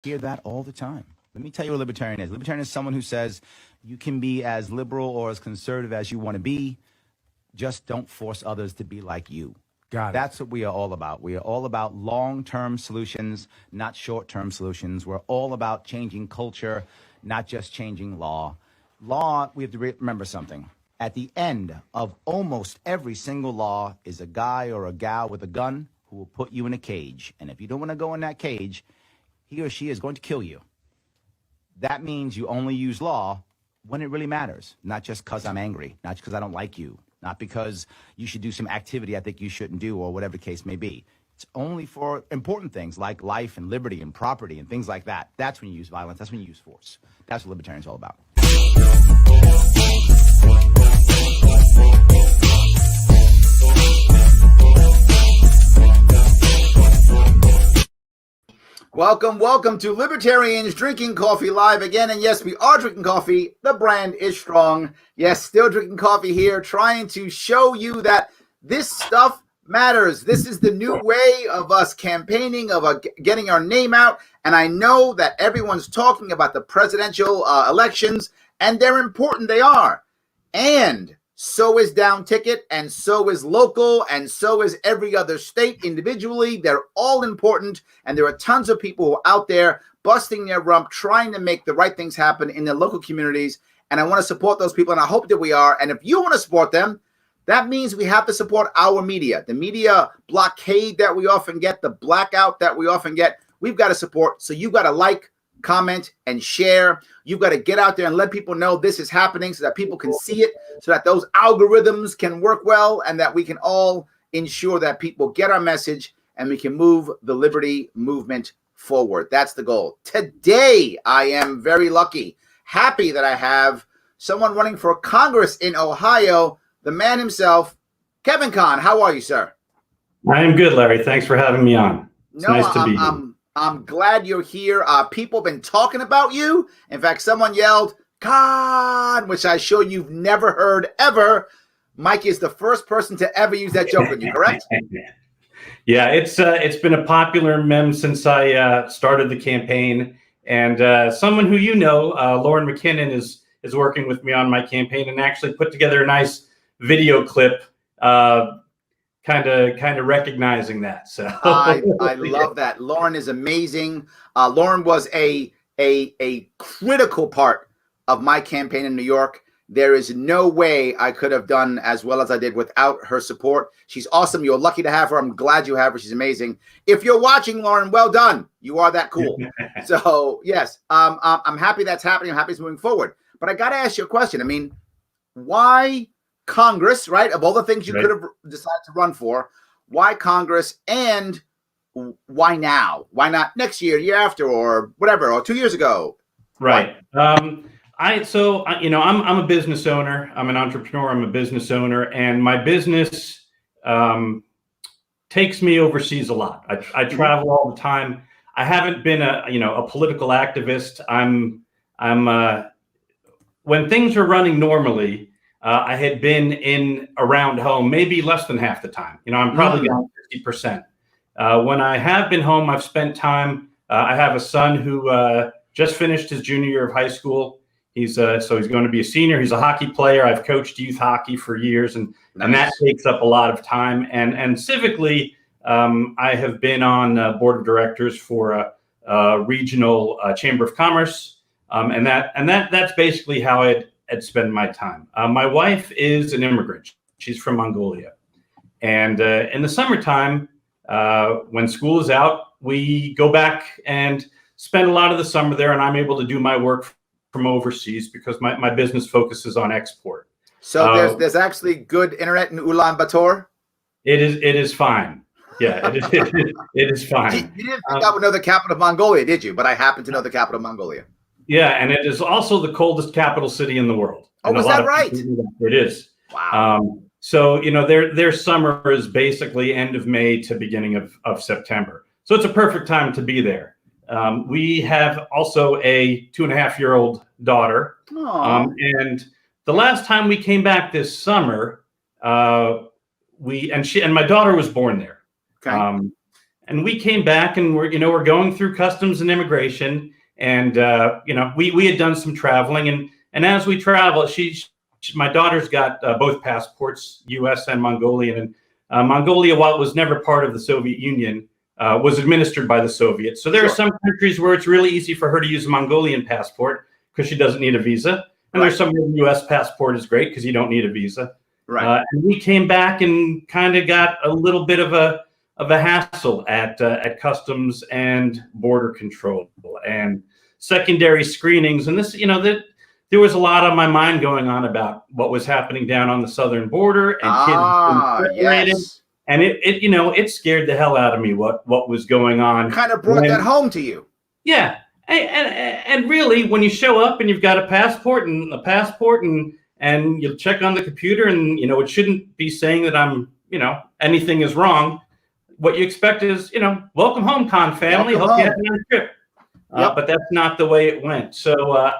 Hear that all the time. Let me tell you what a libertarian is. Libertarian is someone who says you can be as liberal or as conservative as you want to be. Just don't force others to be like you. Got it. That's what we are all about. We are all about long-term solutions, not short-term solutions. We're all about changing culture, not just changing law. Law, we have to remember something. At the end of almost every single law is a guy or a gal with a gun who will put you in a cage. And if you don't want to go in that cage, he or she is going to kill you. That means you only use law when it really matters, not just because I'm angry, not because I don't like you, not because you should do some activity I think you shouldn't do or whatever the case may be. It's only for important things like life and liberty and property and things like that. That's when you use violence. That's when you use force. That's what libertarians are all about. Welcome to Libertarians Drinking Coffee Live again. And yes, we are drinking coffee. The brand is strong. Yes, still drinking coffee here, trying to show you that this stuff matters. This is the new way of us campaigning, of getting our name out. And I know that everyone's talking about the presidential elections, and they're important. They are. And so is Down Ticket, and so is local, and so is every other state individually. They're all important, and there are tons of people who are out there busting their rump, trying to make the right things happen in their local communities. And I want to support those people, and I hope that we are. And if you want to support them, that means we have to support our media. The media blockade that we often get, the blackout that we often get, we've got to support. So you've got to like, comment, and share. You've got to get out there and let people know this is happening so that people can see it, so that those algorithms can work well, and that we can all ensure that people get our message and we can move the liberty movement forward. That's the goal. Today, I am very lucky, happy that I have someone running for Congress in Ohio, the man himself, Kevin Kahn. How are you, sir? I am good, Larry. Thanks for having me on. It's nice to be here. I'm glad you're here. People have been talking about you. In fact, someone yelled, "Kahn," which I show you've never heard ever. Mike is the first person to ever use that joke with you, correct? Yeah, it's been a popular meme since I started the campaign. And someone who you know, Lauren McKinnon, is working with me on my campaign and actually put together a nice video clip kind of recognizing that. So I love that. Lauren is amazing. Lauren was a critical part of my campaign in New York. There is no way I could have done as well as I did without her support. She's awesome. You're lucky to have her. I'm glad you have her. She's amazing. If you're watching, Lauren, well done. You are that cool. So yes, I'm happy that's happening. I'm happy it's moving forward. But I got to ask you a question. I mean, why Congress, right? Of all the things you could have decided to run for, why Congress, and why now? Why not next year, year after, or whatever, or 2 years ago? Right. I'm a business owner. I'm an entrepreneur. I'm a business owner, and my business takes me overseas a lot. I travel all the time. I haven't been a political activist. When things are running normally, I had been in around home, maybe less than half the time. I'm probably gone 50%. When I have been home, I've spent time. I have a son who just finished his junior year of high school. He's going to be a senior. He's a hockey player. I've coached youth hockey for years, and that takes up a lot of time. And civically, I have been on board of directors for a regional chamber of commerce, and that's basically how I'd spend my time. My wife is an immigrant. She's from Mongolia. And in the summertime, when school is out, we go back and spend a lot of the summer there, and I'm able to do my work from overseas because my business focuses on export. So there's actually good internet in Ulaanbaatar? It is fine. Yeah, it is fine. You didn't think I would know the capital of Mongolia, did you? But I happen to know the capital of Mongolia. Yeah, and it is also the coldest capital city in the world. Oh, is that right? It is. Wow. So, their summer is basically end of May to beginning of September. So it's a perfect time to be there. We have also a 2.5-year-old daughter. And the last time we came back this summer, my daughter was born there. Okay. And we came back and we're going through customs and immigration. And, we had done some traveling, and as we travel, my daughter's got both passports, U.S. and Mongolian. And Mongolia, while it was never part of the Soviet Union, was administered by the Soviets. So there are some countries where it's really easy for her to use a Mongolian passport because she doesn't need a visa. And there's some where the U.S. passport is great because you don't need a visa. Right. And we came back and kind of got a little bit of a hassle at customs and border control and secondary screenings. And this, there was a lot on my mind going on about what was happening down on the southern border and kids. And it scared the hell out of me what was going on. Kind of brought that home to you. Yeah. And really, when you show up and you've got a passport and you check on the computer and, it shouldn't be saying that I'm, anything is wrong. What you expect is, welcome home, Kahn family. Hope you had a nice trip. But that's not the way it went. So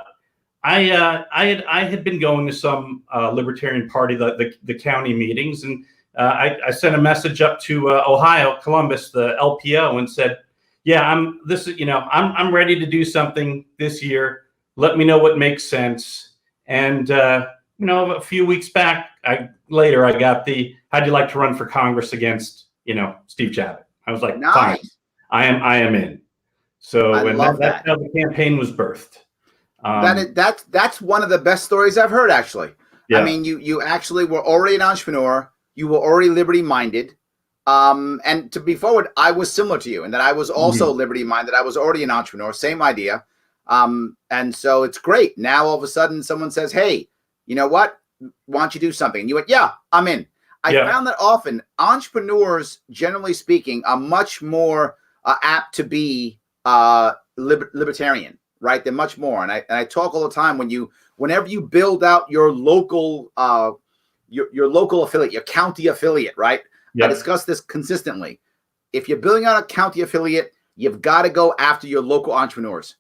I had been going to some Libertarian Party, the county meetings, and I sent a message up to Ohio, Columbus, the LPO, and said, "Yeah, I'm ready to do something this year. Let me know what makes sense." And a few weeks back, later I got the "How'd you like to run for Congress against Steve Chabot?" I was like, "Fine, I am in." So that's how the campaign was birthed. That's one of the best stories I've heard, actually. Yeah. I mean, you actually were already an entrepreneur. You were already liberty minded. And to be forward, I was similar to you in that I was also liberty minded. I was already an entrepreneur, same idea. And so it's great. Now all of a sudden someone says, "Hey, you know what? Why don't you do something?" And you went, "Yeah, I'm in." I found that often entrepreneurs, generally speaking, are much more apt to be libertarian, right? They're much more. And I talk all the time whenever you build out your local your local affiliate, your county affiliate, right? I discuss this consistently. If you're building out a county affiliate, you've got to go after your local entrepreneurs.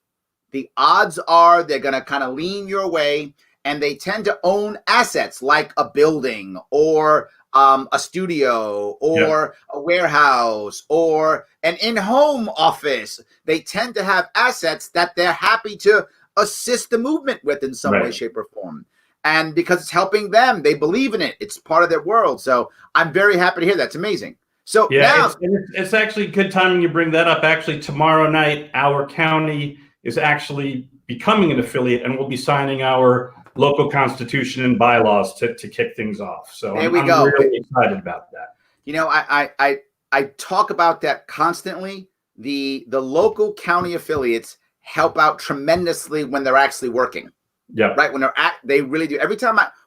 The odds are they're going to kind of lean your way, and they tend to own assets like a building or a studio or a warehouse or an in-home office. They tend to have assets that they're happy to assist the movement with in some way, shape, or form. And because it's helping them, they believe in it. It's part of their world. So I'm very happy to hear that's amazing. So now it's actually good timing you bring that up. Actually, tomorrow night, our county is actually becoming an affiliate, and we'll be signing our local constitution and bylaws to kick things off. So I'm really excited about that. I talk about that constantly. The local county affiliates help out tremendously when they're actually working. Yeah. Right. When they really do.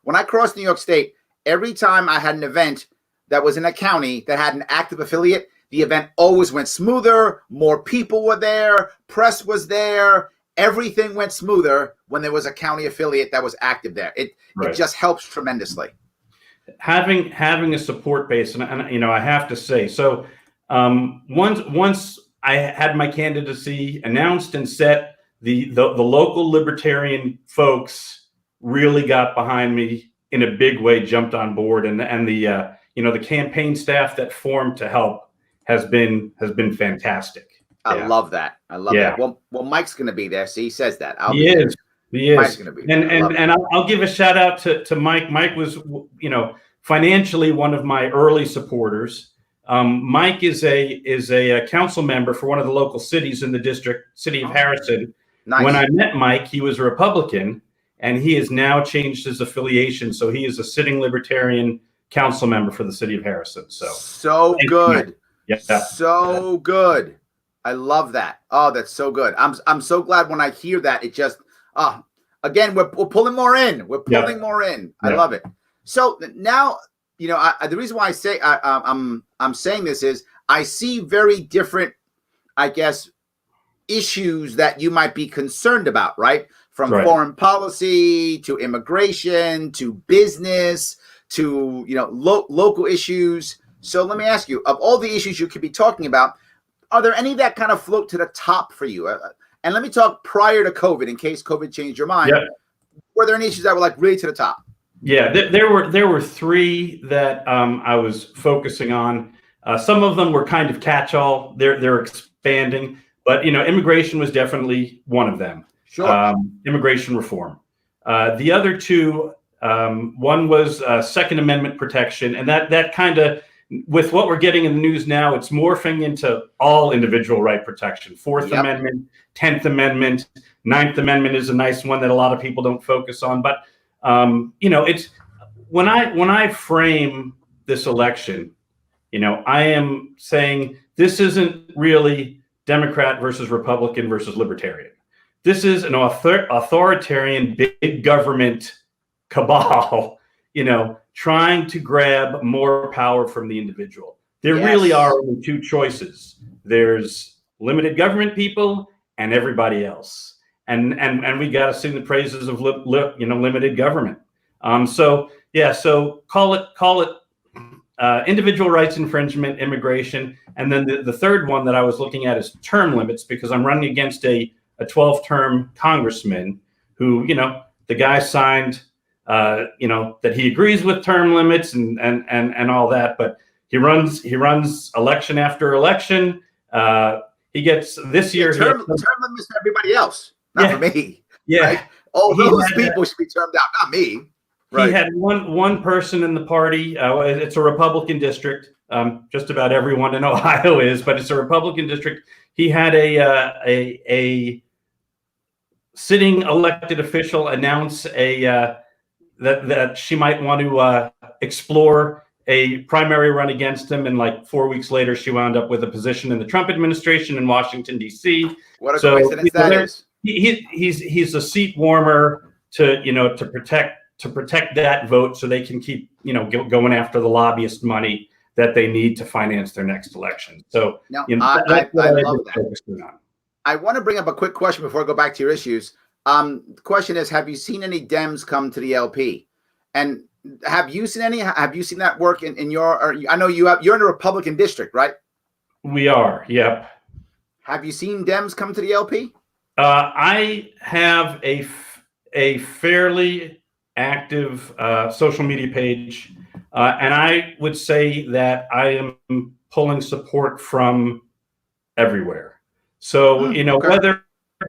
When I crossed New York State, every time I had an event that was in a county that had an active affiliate, the event always went smoother. More people were there. Press was there. Everything went smoother when there was a county affiliate that was active there. It just helps tremendously. Having a support base, and I have to say, so once I had my candidacy announced and set, the local libertarian folks really got behind me in a big way, jumped on board, and the campaign staff that formed to help has been fantastic. I love that. I love that. Well, Mike's going to be there. See, he says that. He is. Mike's going to be there. And I'll give a shout out to Mike. Mike was, financially one of my early supporters. Mike is a council member for one of the local cities in the district, city of Harrison. Nice. When I met Mike, he was a Republican, and he has now changed his affiliation. So he is a sitting Libertarian council member for the city of Harrison. So good. So good. I love that. Oh, that's so good. I'm so glad when I hear that. It just again, we're pulling more in. We're pulling more in. I love it. So now, the reason why I say I'm saying this is I see very different, I guess, issues that you might be concerned about, right? From foreign policy to immigration to business to local issues. So let me ask you, of all the issues you could be talking about, are there any that kind of float to the top for you? And let me talk prior to COVID, in case COVID changed your mind. Yeah. Were there any issues that were like really to the top? Yeah, there were three that I was focusing on. Some of them were kind of catch-all. They're expanding, but immigration was definitely one of them. Sure. Immigration reform. The other two, one was Second Amendment protection, and that kind of, with what we're getting in the news now, it's morphing into all individual right protection. Fourth Amendment, 10th Amendment, Ninth Amendment is a nice one that a lot of people don't focus on. But it's when I frame this election, I am saying this isn't really Democrat versus Republican versus Libertarian. This is an authoritarian big government cabal, trying to grab more power from the individual. There really are only two choices. There's limited government people and everybody else. And we got to sing the praises of limited government. So call it individual rights infringement, immigration, and then the third one that I was looking at is term limits, because I'm running against a 12-term congressman who, the guy signed, that he agrees with term limits and all that, but he runs election after election. He gets this year term limits for everybody else, not for me. Yeah, right? All those people should be termed out, not me. Right. He had one person in the party. It's a Republican district. Just about everyone in Ohio is, but it's a Republican district. He had a sitting elected official announce that she might want to explore a primary run against him, and like 4 weeks later, she wound up with a position in the Trump administration in Washington, D.C. What a coincidence that is! He's a seat warmer to protect that vote, so they can keep going after the lobbyist money that they need to finance their next election. So I love that. I want to bring up a quick question before I go back to your issues. The question is, have you seen any Dems come to the LP? And have you seen any? Have you seen that work in your? I know you're in a Republican district, right? We are. Yep. Have you seen Dems come to the LP? I have a fairly active social media page, and I would say that I am pulling support from everywhere. So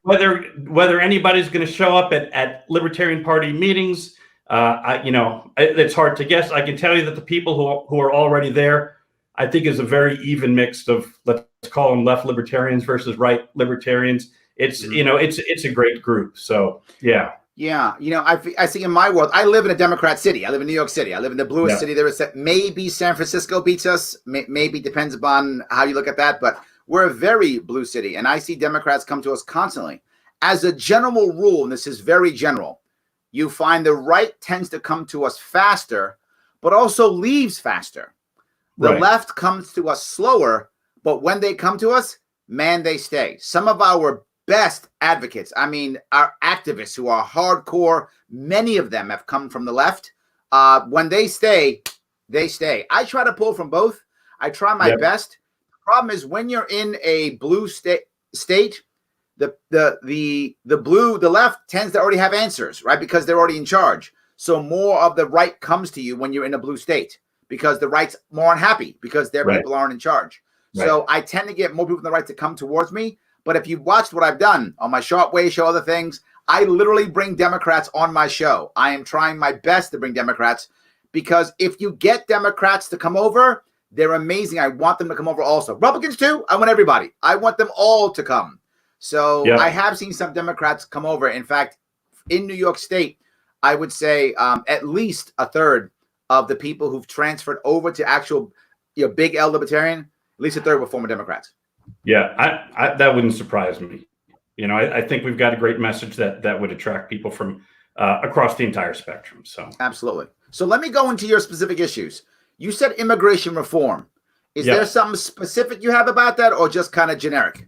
whether anybody's going to show up at Libertarian Party meetings, it's hard to guess. I can tell you that the people who are already there, I think, is a very even mix of, let's call them left libertarians versus right libertarians. It's it's a great group. So yeah. Yeah, I see in my world, I live in a Democrat city. I live in New York City. I live in the bluest city there is. Maybe San Francisco beats us. Maybe depends upon how you look at that. But we're a very blue city, and I see Democrats come to us constantly. As a general rule, and this is very general, you find the right tends to come to us faster, but also leaves faster. The left comes to us slower, but when they come to us, man, they stay. Some of our best advocates, I mean, our activists who are hardcore, many of them have come from the left. When they stay, they stay. I try to pull from both. I try my best. The problem is when you're in a blue state, the left tends to already have answers, right? Because they're already in charge. So more of the right comes to you when you're in a blue state, because the right's more unhappy because their people aren't in charge. Right. So I tend to get more people from the right to come towards me. But if you've watched what I've done on my Sharpe Way show, other things, I literally bring Democrats on my show. I am trying my best to bring Democrats, because if you get Democrats to come over, they're amazing. I want them to come over also. Republicans too. I want everybody. I want them all to come. So I have seen some Democrats come over. In fact, in New York State, I would say at least a third of the people who've transferred over to actual big L libertarian, at least a third were former Democrats. Yeah, I that wouldn't surprise me. I think we've got a great message that would attract people from across the entire spectrum. So absolutely. So let me go into your specific issues. You said immigration reform. Is there something specific you have about that, or just kind of generic?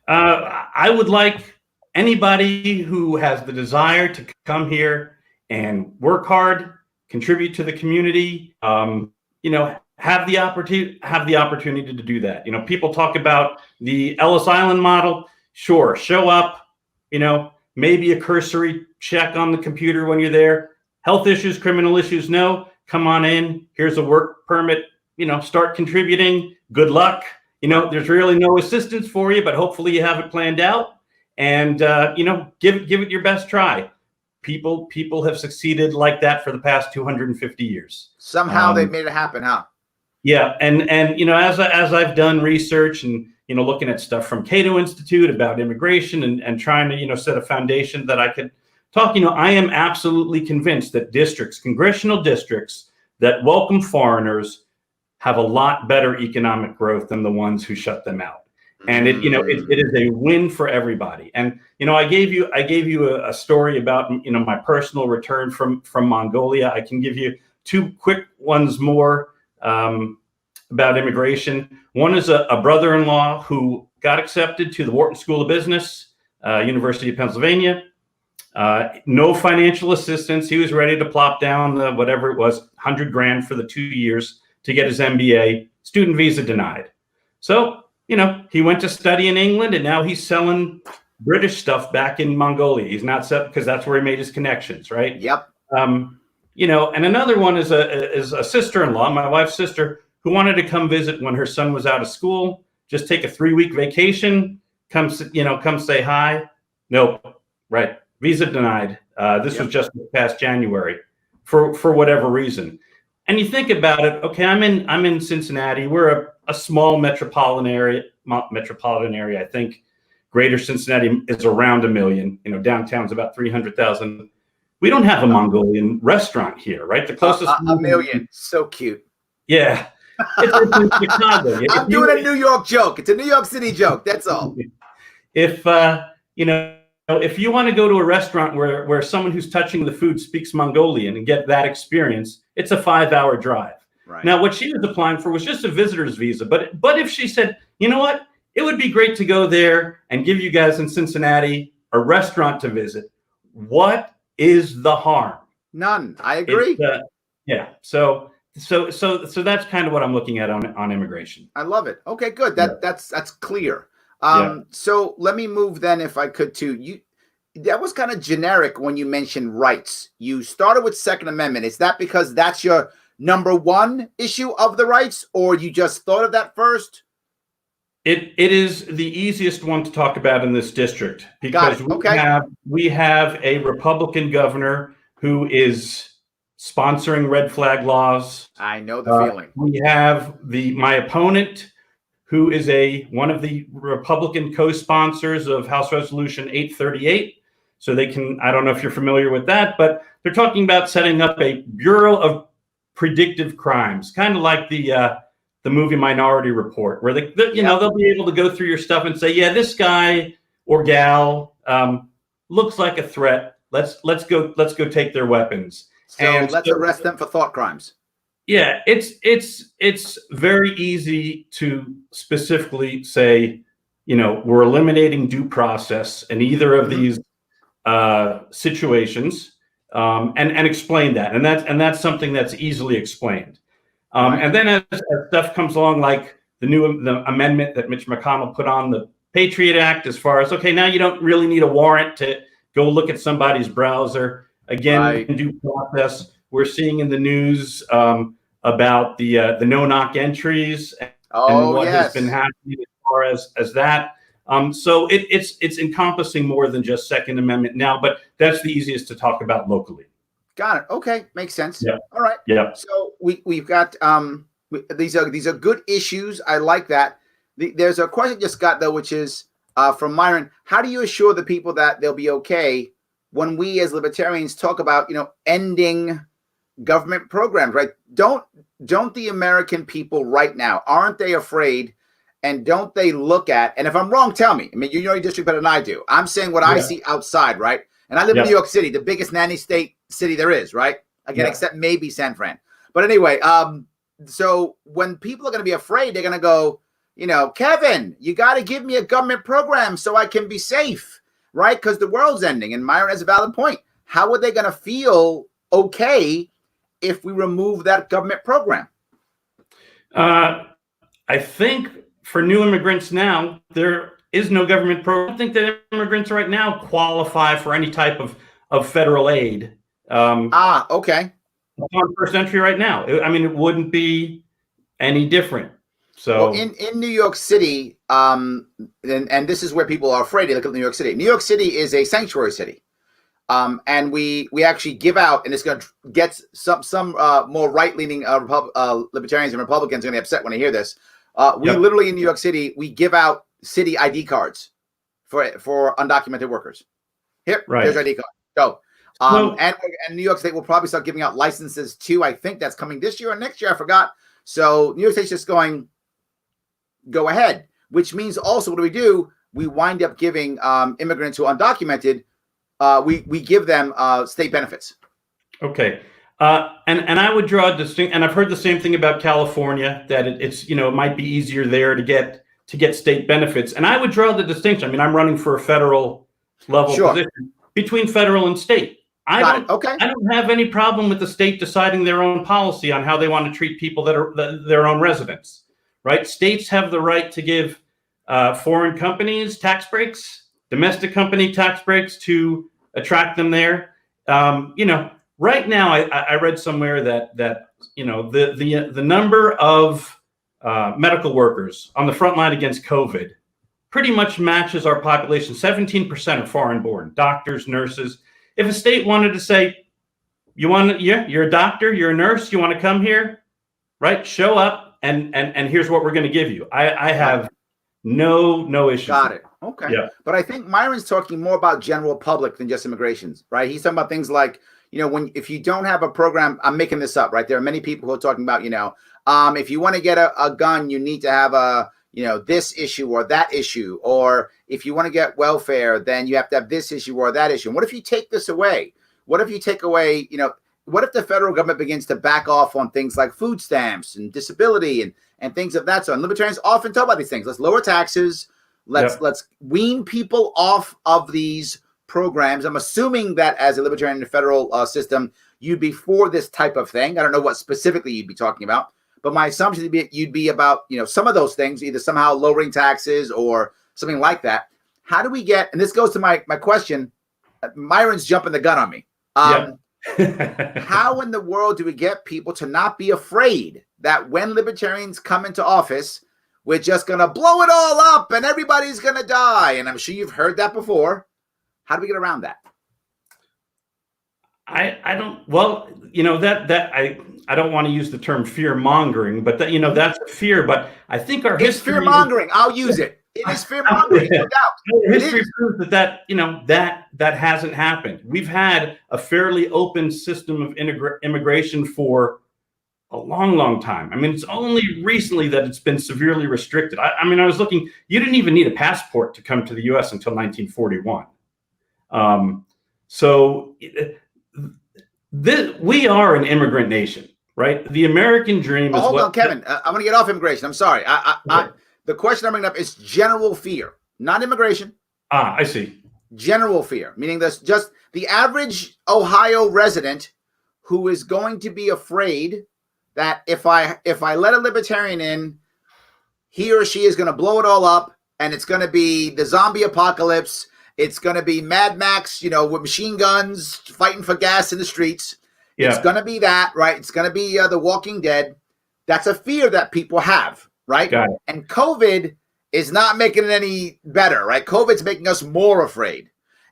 I would like anybody who has the desire to come here and work hard, contribute to the community, have the opportunity to do that. People talk about the Ellis Island model. Sure, show up, maybe a cursory check on the computer when you're there. Health issues, criminal issues, no. Come on in. Here's a work permit. start contributing. Good luck. There's really no assistance for you, but hopefully you have it planned out, and give it your best try. People have succeeded like that for the past 250 years. Somehow they've made it happen, huh? Yeah, and as I've done research and looking at stuff from Cato Institute about immigration and trying to set a foundation that I could talk, I am absolutely convinced that congressional districts that welcome foreigners have a lot better economic growth than the ones who shut them out. And it is a win for everybody. And I gave you a story about my personal return from Mongolia. I can give you two quick ones more about immigration. One is a brother-in-law who got accepted to the Wharton School of Business, University of Pennsylvania. No financial assistance. He was ready to plop down the whatever it was, $100,000 for the 2 years to get his MBA. Student visa denied. So he went to study in England, and now he's selling British stuff back in Mongolia. He's not set because that's where he made his connections, right? Yep. And another one is a sister-in-law, my wife's sister, who wanted to come visit when her son was out of school. Just take a 3-week vacation. Come say hi. Nope. Right. Visa denied. This was just this past January, for whatever reason. And you think about it. Okay, I'm in Cincinnati. We're a small metropolitan area. I think Greater Cincinnati is around 1 million. Downtown's about 300,000. We don't have a Mongolian restaurant here, right? The closest 1 million. So cute. Yeah, it's in Chicago. I'm doing a New York joke. It's a New York City joke. That's all. If you want to go to a restaurant where someone who's touching the food speaks Mongolian and get that experience, it's a 5-hour drive. Right. Now, what she was applying for was just a visitor's visa. But if she said, you know what, it would be great to go there and give you guys in Cincinnati a restaurant to visit. What is the harm? None. I agree. Yeah. So that's kind of what I'm looking at on immigration. I love it. Okay, good. That's clear. So let me move then, if I could, to you. That was kind of generic when you mentioned rights. You started with Second Amendment. Is that because that's your number one issue of the rights, or you just thought of that first? It is the easiest one to talk about in this district because we have a Republican governor who is sponsoring red flag laws. I know the feeling. We have my opponent, who is one of the Republican co-sponsors of House Resolution 838. So they can, I don't know if you're familiar with that, but they're talking about setting up a Bureau of Predictive Crimes, kind of like the movie Minority Report, where they'll be able to go through your stuff and say, yeah, this guy or gal looks like a threat. Let's go take their weapons. So let's arrest them for thought crimes. Yeah, it's very easy to specifically say, we're eliminating due process in either of these situations, and explain that, and that's something that's easily explained. And then as stuff comes along, like the amendment that Mitch McConnell put on the Patriot Act, as far as, okay, now you don't really need a warrant to go look at somebody's browser. Again, in due process, we're seeing in the news about the no-knock entries and what has been happening as far as that. So it's encompassing more than just Second Amendment now, but that's the easiest to talk about locally. Got it. Okay, makes sense. Yeah. All right. Yeah. So we've got these are good issues. I like that. There's a question just got though, which is from Myron. How do you assure the people that they'll be okay when we as libertarians talk about ending government programs? Right? Don't the American people right now, aren't they afraid? And don't they look at, and if I'm wrong, tell me. I mean, you know your district better than I do. I'm saying what I see outside, right? And I live in New York City, the biggest nanny state city there is, right? Again, except maybe San Fran. But anyway, so when people are going to be afraid, they're going to go, Kevin, you got to give me a government program so I can be safe, right? Because the world's ending. And Myron has a valid point. How are they going to feel okay if we remove that government program? I think for new immigrants now, there is no government program. I think that immigrants right now qualify for any type of federal aid. Okay. On first entry right now. I mean, it wouldn't be any different. Well, So in New York City, and this is where people are afraid to look at New York City. New York City is a sanctuary city. And we actually give out, and it's going to get some more right-leaning libertarians and Republicans are going to be upset when they hear this. We literally in New York City, we give out city ID cards for undocumented workers. Here, there's your ID card. Go. And New York State will probably start giving out licenses too. I think that's coming this year or next year. I forgot. So New York State's just going, go ahead, which means also what do? We wind up giving immigrants who are undocumented, we give them state benefits. Okay. And I would draw a distinct, and I've heard the same thing about California, that it's, it might be easier there to get state benefits. And I would draw the distinction. I mean, I'm running for a federal level position between federal and state. I don't have any problem with the state deciding their own policy on how they want to treat people that are their own residents, right? States have the right to give foreign companies tax breaks, domestic company tax breaks to attract them there. Right now, I read somewhere that the number of medical workers on the front line against COVID pretty much matches our population. 17% are foreign born, doctors, nurses. If a state wanted to say, you're a doctor, you're a nurse, you want to come here, right? Show up and here's what we're going to give you. I have no issues. Got it. Okay. Yeah. But I think Myron's talking more about general public than just immigrations, right? He's talking about things like, if you don't have a program, I'm making this up, right? There are many people who are talking about, if you want to get a gun, you need to have this issue or that issue. Or if you want to get welfare, then you have to have this issue or that issue. And what if you take this away? What if you take away, what if the federal government begins to back off on things like food stamps and disability and things of that sort? And libertarians often talk about these things. Let's lower taxes. Let's wean people off of these programs. I'm assuming that as a libertarian in the federal system, you'd be for this type of thing. I don't know what specifically you'd be talking about, but my assumption would be you'd be about some of those things, either somehow lowering taxes or something like that. How do we get? And this goes to my question. Myron's jumping the gun on me. How in the world do we get people to not be afraid that when libertarians come into office, we're just going to blow it all up and everybody's going to die? And I'm sure you've heard that before. How do we get around that? I don't want to use the term fear mongering, but that's a fear. But I think our history. It's fear mongering. I'll use it. It is fear mongering, no doubt. History proves that hasn't happened. We've had a fairly open system of immigration for a long time. I mean, it's only recently that it's been severely restricted. I was looking. You didn't even need a passport to come to the U.S. until 1941. We are an immigrant nation, right? The American dream is. Hold on, Kevin. I'm going to get off immigration. I'm sorry. The question I'm bringing up is general fear, not immigration. I see. General fear, meaning there's just the average Ohio resident who is going to be afraid that if I let a libertarian in, he or she is going to blow it all up, and it's going to be the zombie apocalypse. It's going to be Mad Max, with machine guns fighting for gas in the streets. Yeah. It's going to be that, right? It's going to be The Walking Dead. That's a fear that people have, right? Got it. And COVID is not making it any better, right? COVID's making us more afraid.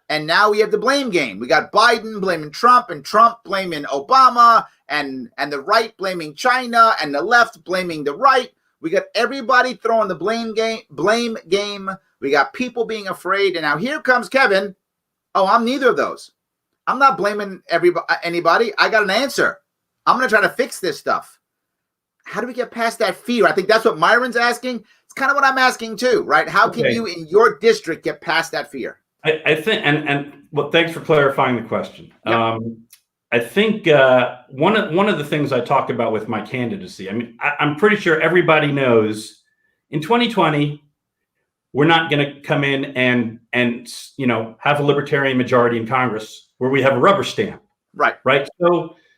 And now we have the blame game. We got Biden blaming Trump and Trump blaming Obama and the right blaming China and the left blaming the right. We got everybody throwing the blame game. We got people being afraid. And now here comes Kevin. Oh, I'm neither of those. I'm not blaming anybody. I got an answer. I'm going to try to fix this stuff. How do we get past that fear? I think that's what Myron's asking. It's kind of what I'm asking too, right? How can you in your district get past that fear? I think, and well, thanks for clarifying the question. Yep. I think one of the things I talk about with my candidacy, I'm pretty sure everybody knows in 2020, we're not going to come in and have a libertarian majority in Congress where we have a rubber stamp. Right.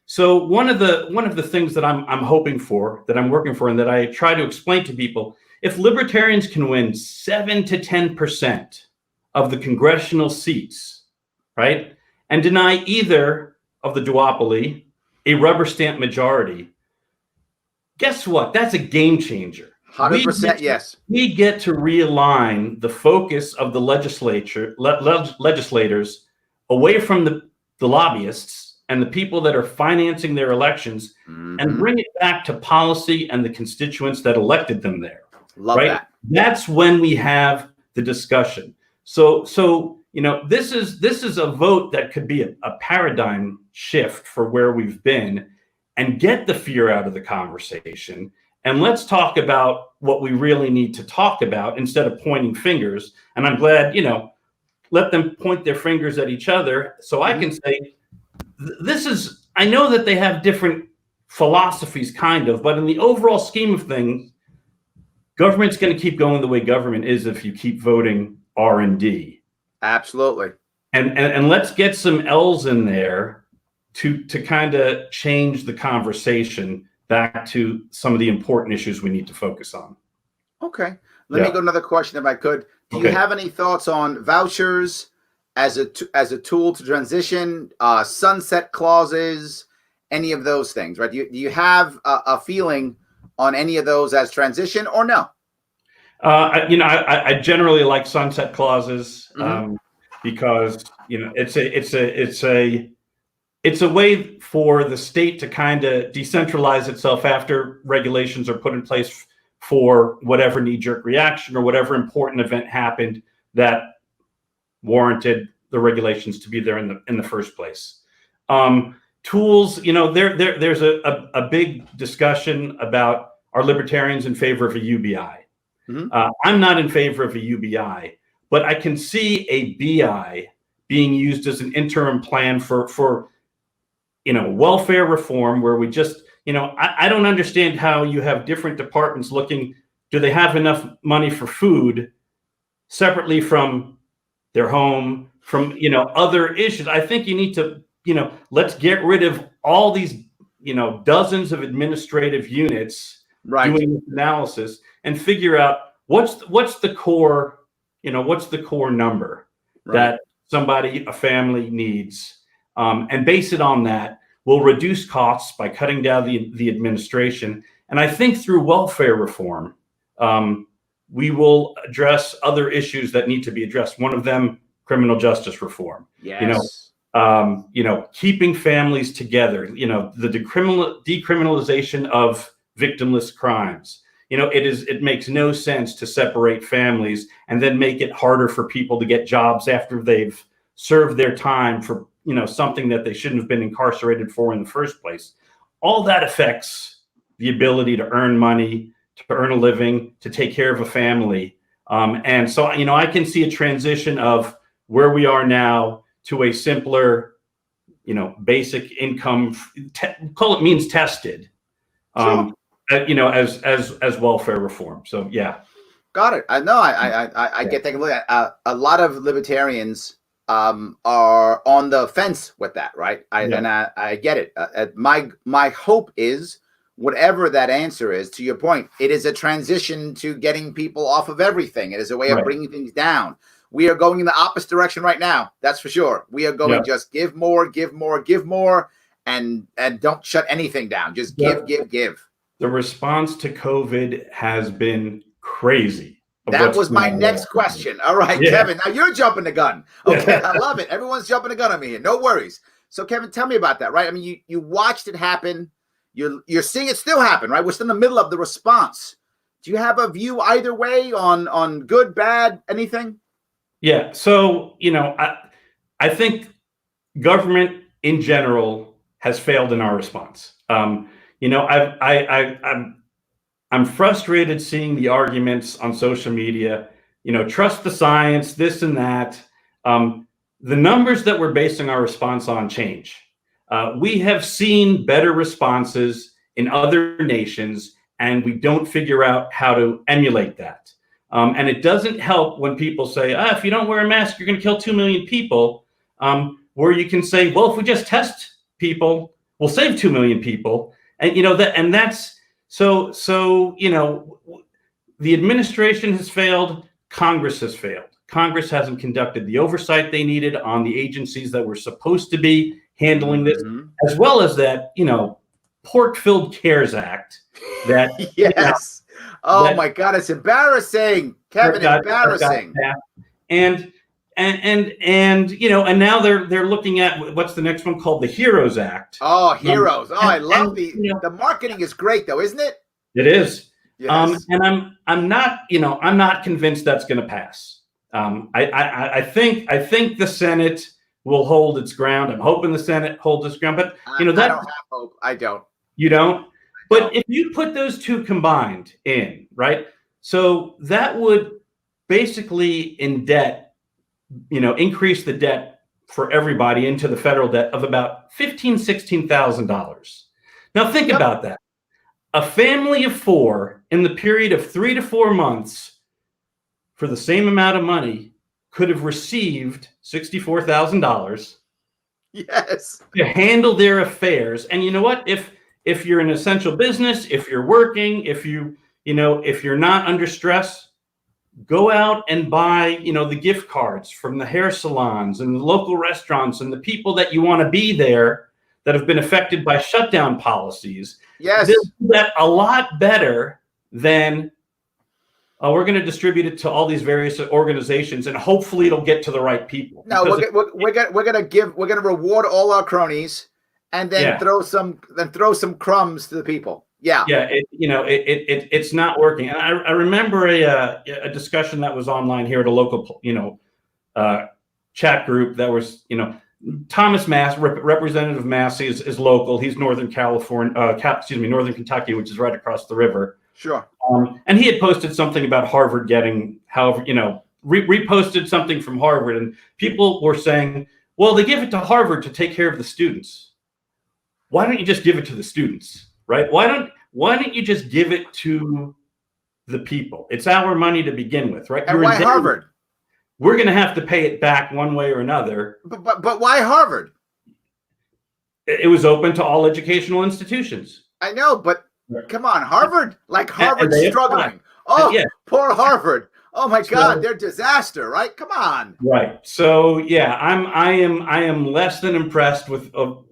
So one of the things that I'm hoping for, that I'm working for, and that I try to explain to people, if libertarians can win 7 to 10% of the congressional seats, right, and deny either of the duopoly a rubber stamp majority, guess what? That's a game changer. 100% yes. We get to realign the focus of the legislators away from the lobbyists and the people that are financing their elections, and bring it back to policy and the constituents that elected them there. Love that. That's when we have the discussion. So this is a vote that could be a paradigm shift for where we've been, and get the fear out of the conversation. And let's talk about what we really need to talk about instead of pointing fingers. And I'm glad, let them point their fingers at each other. So I can say, I know that they have different philosophies kind of, but in the overall scheme of things, government's going to keep going the way government is if you keep voting R&D. Absolutely. And let's get some L's in there to kind of change the conversation back to some of the important issues we need to focus on. Okay. Let me go another question if I could. Do you have any thoughts on vouchers as a tool to transition, sunset clauses, any of those things, right? Do you have a feeling on any of those as transition or no? I generally like sunset clauses because it's a way for the state to kind of decentralize itself after regulations are put in place for whatever knee-jerk reaction or whatever important event happened that warranted the regulations to be there in the first place. Tools, there's a big discussion about, are libertarians in favor of a UBI? I'm not in favor of a UBI, but I can see a BI being used as an interim plan for welfare reform, where we just, I don't understand how you have different departments looking, do they have enough money for food separately from their home, from, other issues. I think you need to, let's get rid of all these, dozens of administrative units doing this analysis and figure out what's the core, what's the core number that a family needs, and base it on that. We'll reduce costs by cutting down the administration. And I think through welfare reform, we will address other issues that need to be addressed. One of them, criminal justice reform. Yes. Keeping families together, the decriminalization of victimless crimes. It makes no sense to separate families and then make it harder for people to get jobs after they've served their time for something that they shouldn't have been incarcerated for in the first place. All that affects the ability to earn money, to earn a living, to take care of a family. And so, I can see a transition of where we are now to a simpler, basic income, call it means tested, as welfare reform. So, yeah. Got it. I know. I get taking a look at a lot of libertarians are on the fence with that, right? I get it. My hope is, whatever that answer is, to your point, it is a transition to getting people off of everything. It is a way of bringing things down. We are going in the opposite direction right now. That's for sure. We are going just give more, and don't shut anything down. Just give. The response to COVID has been crazy. That was my next question. All right, Kevin, now you're jumping the gun. Okay, I love it. Everyone's jumping the gun on me here. No worries. So, Kevin, tell me about that, right? I mean, you watched it happen. You're seeing it still happen, right? We're still in the middle of the response. Do you have a view either way on good, bad, anything? Yeah. So, I think government in general has failed in our response. I'm frustrated seeing the arguments on social media, trust the science, this and that. The numbers that we're basing our response on change. We have seen better responses in other nations, and we don't figure out how to emulate that. And it doesn't help when people say, if you don't wear a mask, you're going to kill 2 million people, where you can say, well, if we just test people, we'll save 2 million people. And that's, So, the administration has failed. Congress has failed. Congress hasn't conducted the oversight they needed on the agencies that were supposed to be handling this, as well as that, pork-filled CARES Act that yes. Oh that, my God, it's embarrassing, Kevin. Embarrassing. And and now they're looking at what's the next one called, the HEROES Act. Oh, heroes. Oh, I love the marketing is great though, isn't it? It is. Yes. And I'm not convinced that's going to pass. I think the Senate will hold its ground. I'm hoping the Senate holds its ground, but I don't have hope. I don't. You don't. But if you put those two combined in, right? So that would basically increase the debt for everybody into the federal debt of about $16,000. Now think about that. A family of four in the period of 3 to 4 months for the same amount of money could have received $64,000. Yes. To handle their affairs. And you know what? If you're an essential business, if you're working, if you're not under stress, go out and buy, the gift cards from the hair salons and the local restaurants and the people that you want to be there that have been affected by shutdown policies. Yes. They'll do that a lot better than we're going to distribute it to all these various organizations and hopefully it'll get to the right people. No, we're going to reward all our cronies and then throw some crumbs to the people. Yeah. Yeah. It's not working. And I remember a discussion that was online here at a local, chat group that was, Thomas Mass, Representative Massey is local. He's Northern California, Northern Kentucky, which is right across the river. Sure. And he had posted something about Harvard getting, reposted something from Harvard, and people were saying, well, they give it to Harvard to take care of the students. Why don't you just give it to the students, right? Why don't you just give it to the people? It's our money to begin with, right? And why Harvard? We're going to have to pay it back one way or another. But why Harvard? It was open to all educational institutions. I know, but come on, Harvard, like Harvard's struggling. Oh, yeah. Poor Harvard. Oh my God, they're disaster, right? Come on. Right. So yeah, I am less than impressed with the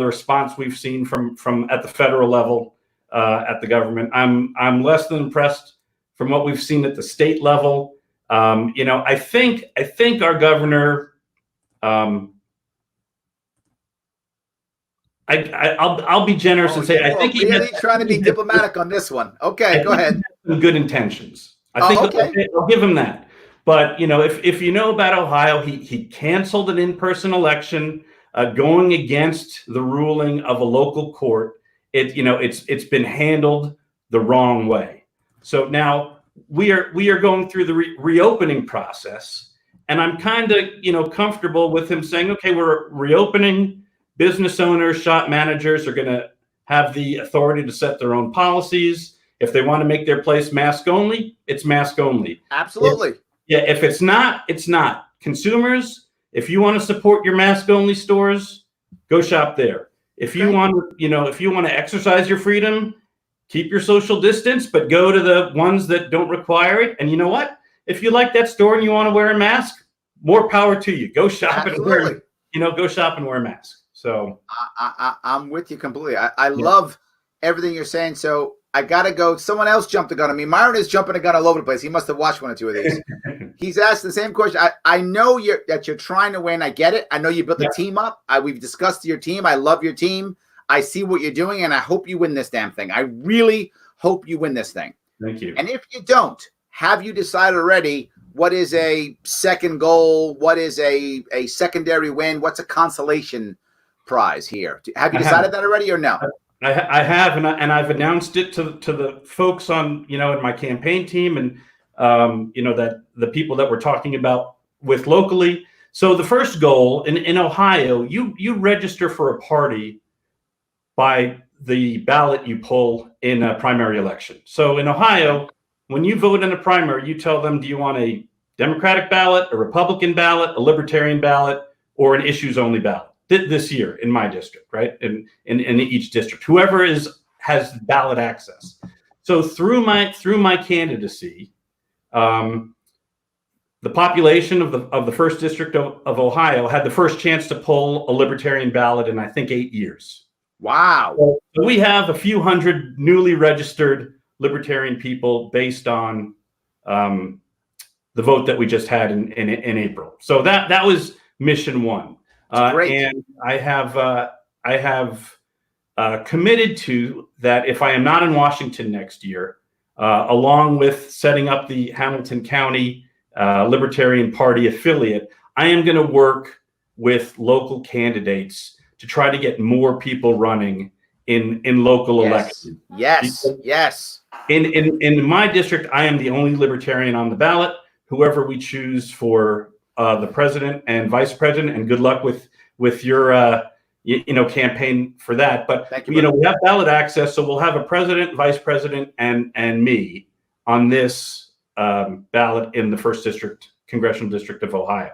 response we've seen from at the federal level at the government. I'm less than impressed from what we've seen at the state level. I think our governor. I'll be generous and say I think he's really trying to be diplomatic on this one. Okay, go ahead. Some good intentions. I think I'll give him that. But if you know about Ohio, he canceled an in-person election, going against the ruling of a local court. It's been handled the wrong way. So now we are going through the reopening process, and I'm kind of comfortable with him saying, okay, we're reopening. Business owners, shop managers are going to have the authority to set their own policies. If they want to make their place mask only, it's mask only. Absolutely. If it's not, it's not. Consumers, if you want to support your mask only stores, go shop there. If you want to exercise your freedom, keep your social distance, but go to the ones that don't require it. And you know what? If you like that store and you want to wear a mask, more power to you. Go shop and go shop and wear a mask. So I'm with you completely. I love everything you're saying. So I got to go. Someone else jumped the gun on me. Myron is jumping the gun all over the place. He must have watched one or two of these. He's asked the same question. I know that you're trying to win. I get it. I know you built the team up. We've discussed your team. I love your team. I see what you're doing, and I hope you win this damn thing. I really hope you win this thing. Thank you. And if you don't, have you decided already what is a second goal? What is a secondary win? What's a consolation prize here? Have you decided that already or no? I have, and I've announced it to the folks on in my campaign team, and that the people that we're talking about with locally. So the first goal in Ohio, you register for a party by the ballot you pull in a primary election. So in Ohio, when you vote in a primary, you tell them, do you want a Democratic ballot, a Republican ballot, a Libertarian ballot, or an issues only ballot? This year in my district, right? In each district, whoever has ballot access. So through my candidacy, the population of the first district of Ohio had the first chance to pull a Libertarian ballot in I think 8 years. Wow. So we have a few hundred newly registered Libertarian people based on the vote that we just had in April. So that was mission one. And I have committed to that if I am not in Washington next year, along with setting up the Hamilton County Libertarian Party affiliate, I am going to work with local candidates to try to get more people running in local elections. Yes. In my district, I am the only Libertarian on the ballot. Whoever we choose for the president and vice president, and good luck with your campaign for that. But we have ballot access, so we'll have a president, vice president, and me on this ballot in the 1st District, Congressional District of Ohio.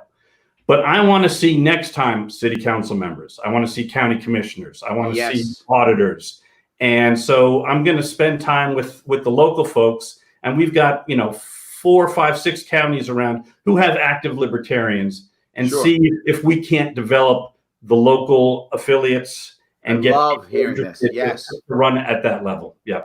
But I want to see next time city council members. I want to see county commissioners. I want to see auditors. And so I'm going to spend time with the local folks. And we've got, 4, 5, 6 counties around who have active Libertarians, and see if we can't develop the local affiliates and get hearing this. To run at that level. Yeah.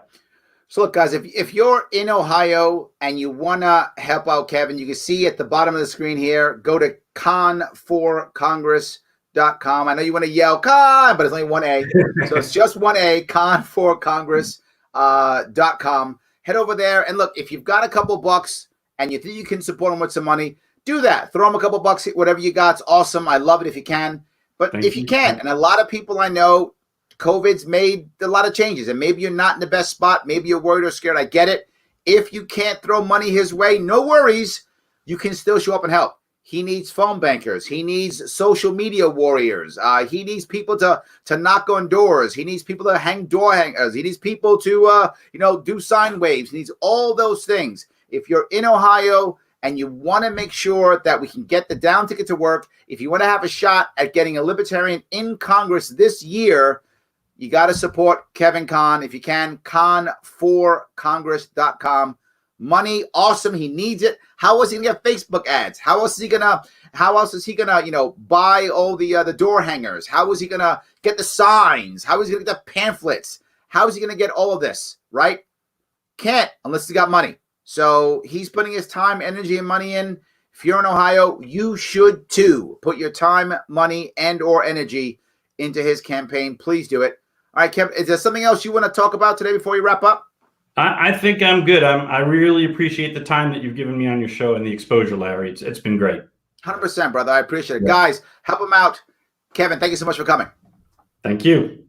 So look, guys, if you're in Ohio and you want to help out Kevin, you can see at the bottom of the screen here, go to con4congress.com. I know you want to yell con, but it's only one A. So it's just one A, con4congress.com. Head over there. And look, if you've got a couple bucks and you think you can support them with some money, do that. Throw them a couple bucks, whatever you got. It's awesome. I love it if you can. But if you can't, and a lot of people I know, COVID's made a lot of changes, and maybe you're not in the best spot. Maybe you're worried or scared. I get it. If you can't throw money his way, no worries. You can still show up and help. He needs phone bankers. He needs social media warriors. He needs people to knock on doors. He needs people to hang door hangers. He needs people to do sign waves. He needs all those things. If you're in Ohio and you want to make sure that we can get the down ticket to work, if you want to have a shot at getting a Libertarian in Congress this year, you got to support Kevin Kahn. If you can, con4congress.com. Money, awesome. He needs it. How else is he gonna get Facebook ads? How else is he gonna buy all the door hangers? How is he gonna get the signs? How is he gonna get the pamphlets? How is he gonna get all of this? Right? Can't unless he got money. So he's putting his time, energy, and money in. If you're in Ohio, you should too. Put your time, money, and or energy into his campaign. Please do it. All right, Kevin, is there something else you want to talk about today before we wrap up? I think I'm good. I really appreciate the time that you've given me on your show and the exposure, Larry. It's been great. 100%, brother. I appreciate it. Yeah. Guys, help him out. Kevin, thank you so much for coming. Thank you.